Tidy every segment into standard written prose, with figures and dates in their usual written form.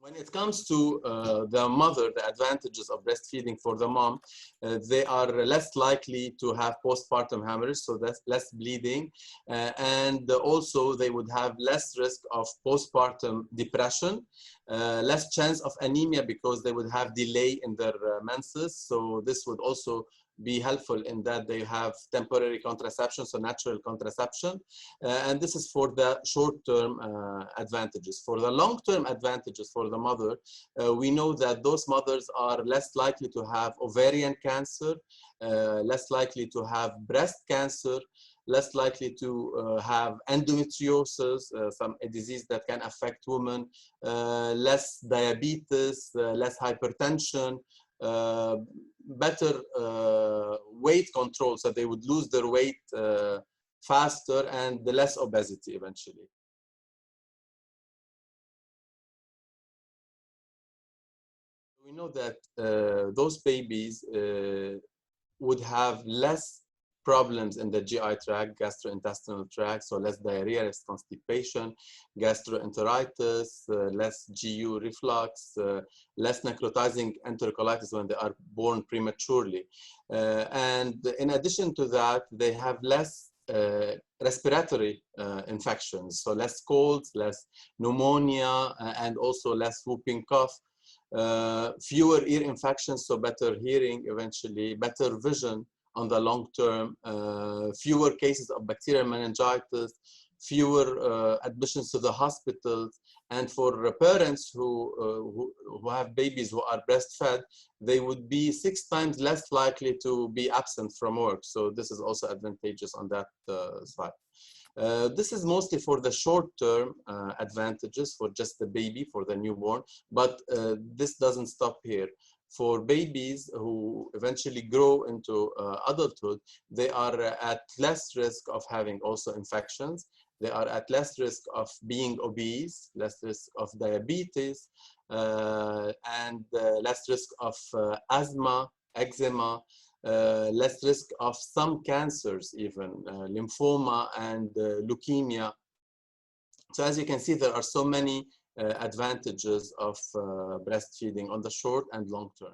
When it comes to the mother, the advantages of breastfeeding for the mom, they are less likely to have postpartum hemorrhage, so that's less bleeding, and also they would have less risk of postpartum depression, less chance of anemia because they would have delay in their menses. So this would also be helpful in that they have temporary contraception, so natural contraception. And this is for the short-term advantages. For the long-term advantages for the mother, we know that those mothers are less likely to have ovarian cancer, less likely to have breast cancer, less likely to have endometriosis, a disease that can affect women, less diabetes, less hypertension, better weight control, so they would lose their weight faster, and less obesity eventually. We know that those babies would have less problems in the GI tract, gastrointestinal tract, so less diarrhea, less constipation, gastroenteritis, less GU reflux, less necrotizing enterocolitis when they are born prematurely. And in addition to that, they have less respiratory infections, so less colds, less pneumonia, and also less whooping cough. Fewer ear infections, so better hearing eventually, better vision on the long term, fewer cases of bacterial meningitis, fewer admissions to the hospitals. And for parents who have babies who are breastfed, they would be 6 times less likely to be absent from work. So this is also advantageous on that side. This is mostly for the short-term advantages for just the baby, for the newborn, but this doesn't stop here. For babies who eventually grow into adulthood, they are at less risk of having also infections. They are at less risk of being obese, less risk of diabetes, and less risk of asthma, eczema, less risk of some cancers, even lymphoma and leukemia. So as you can see, there are so many advantages of breastfeeding on the short and long term.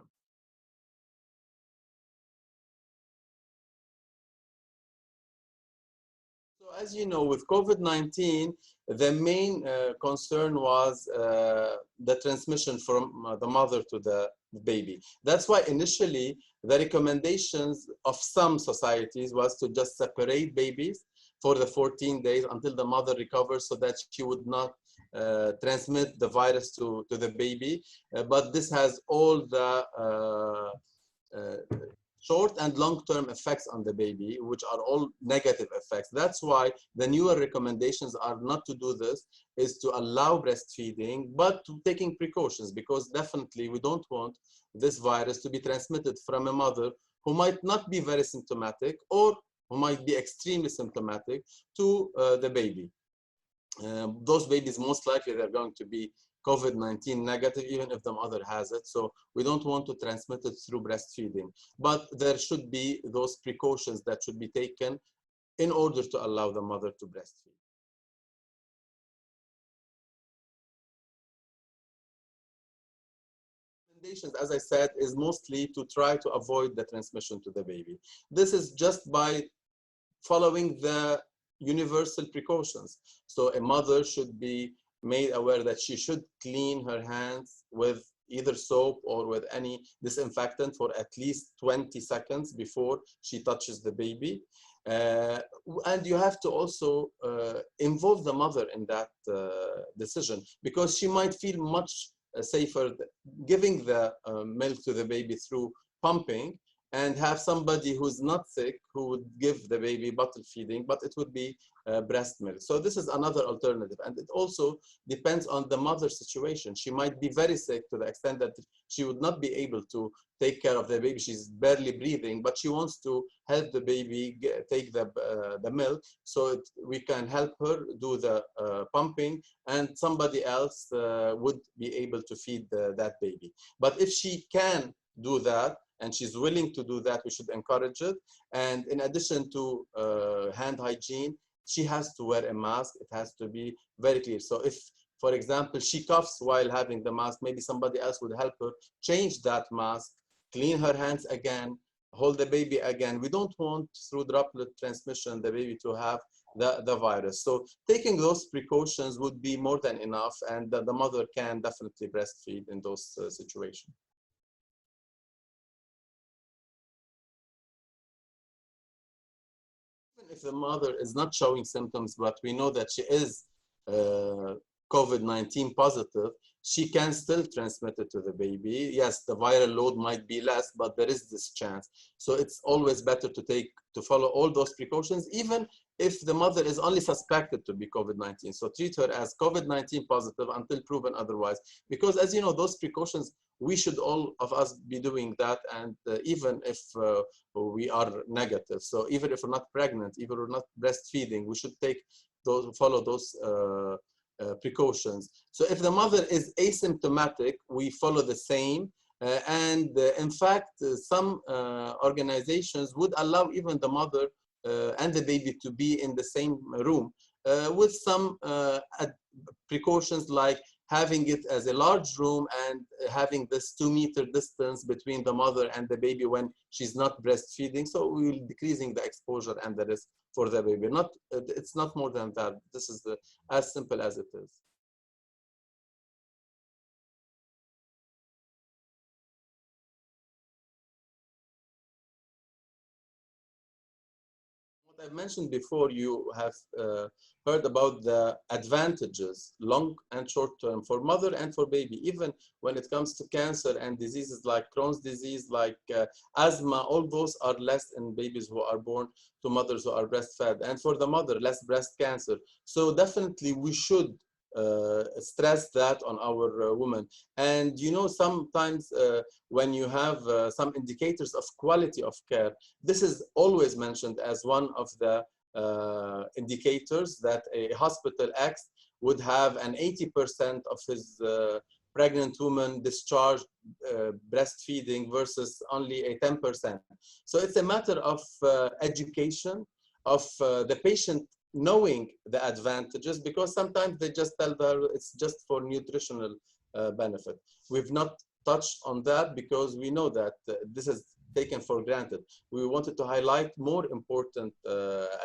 So as you know, with COVID-19, the main concern was the transmission from the mother to the baby. That's why initially the recommendations of some societies was to just separate babies for the 14 days until the mother recovers, so that she would not transmit the virus to the baby. But this has all the short and long-term effects on the baby, which are all negative effects. That's why the newer recommendations are not to do this, is to allow breastfeeding, but taking precautions, because definitely we don't want this virus to be transmitted from a mother who might not be very symptomatic or who might be extremely symptomatic to the baby. Those babies, most likely, they're going to be COVID-19 negative, even if the mother has it. So we don't want to transmit it through breastfeeding. But there should be those precautions that should be taken in order to allow the mother to breastfeed. Recommendations, as I said, is mostly to try to avoid the transmission to the baby. This is just by following the universal precautions. So a mother should be made aware that she should clean her hands with either soap or with any disinfectant for at least 20 seconds before she touches the baby. And you have to also involve the mother in that decision, because she might feel much safer giving the milk to the baby through pumping, and have somebody who's not sick who would give the baby bottle feeding, but it would be breast milk. So this is another alternative. And it also depends on the mother's situation. She might be very sick to the extent that she would not be able to take care of the baby. She's barely breathing, but she wants to help the baby take the milk. So we can help her do the pumping, and somebody else would be able to feed that baby. But if she can do that, and she's willing to do that, we should encourage it. And in addition to hand hygiene, she has to wear a mask. It has to be very clear. So if For example, she coughs while having the mask, maybe somebody else would help her change that mask, clean her hands again, hold the baby again. We don't want through droplet transmission the baby to have the virus. So taking those precautions would be more than enough, and the mother can definitely breastfeed in those situations. Even if the mother is not showing symptoms, but we know that she is COVID-19 positive, she can still transmit it to the baby. Yes, the viral load might be less, but there is this chance. So it's always better to follow all those precautions, even if the mother is only suspected to be COVID-19. So treat her as COVID-19 positive until proven otherwise. Because as you know, those precautions, we should all of us be doing that. And even if we are negative, so even if we're not pregnant, even if we're not breastfeeding, we should follow those precautions. So if the mother is asymptomatic, we follow the same. In fact, some organizations would allow even the mother and the baby to be in the same room with some precautions, like having it as a large room and having this 2-meter distance between the mother and the baby when she's not breastfeeding. So we will decreasing the exposure and the risk for the baby. It's not more than that. This is as simple as it is. What I've mentioned before, you have heard about the advantages, long and short term, for mother and for baby, even when it comes to cancer and diseases like Crohn's disease, like asthma. All those are less in babies who are born to mothers who are breastfed, and for the mother, less breast cancer. So definitely we should stress that on our women. And you know, sometimes when you have some indicators of quality of care, this is always mentioned as one of the indicators that a hospital X would have an 80% of his pregnant women discharged breastfeeding versus only a 10%. So it's a matter of education of the patient knowing the advantages, because sometimes they just tell her it's just for nutritional benefit. We've not touched on that because we know that this is taken for granted. We wanted to highlight more important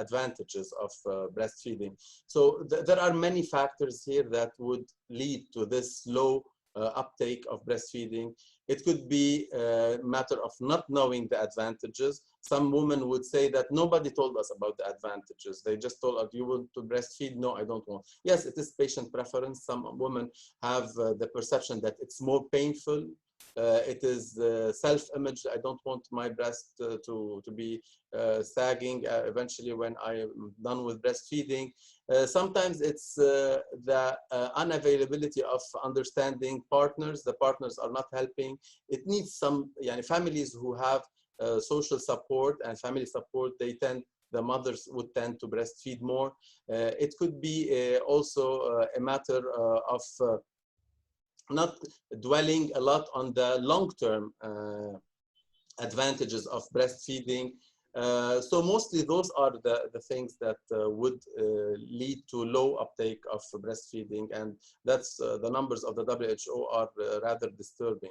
advantages of breastfeeding. So there are many factors here that would lead to this low uptake of breastfeeding. It could be a matter of not knowing the advantages. Some women would say that nobody told us about the advantages. They just told us, you want to breastfeed? No, I don't want. Yes, it is patient preference. Some women have the perception that it's more painful. It is self-image. I don't want my breast to be sagging eventually when I'm done with breastfeeding. Sometimes it's the unavailability of understanding partners. The partners are not helping. It needs some families who have social support and family support. The mothers would tend to breastfeed more. It could be also a matter of not dwelling a lot on the long-term advantages of breastfeeding. So mostly those are the things that would lead to low uptake of breastfeeding, and that's the numbers of the WHO are rather disturbing.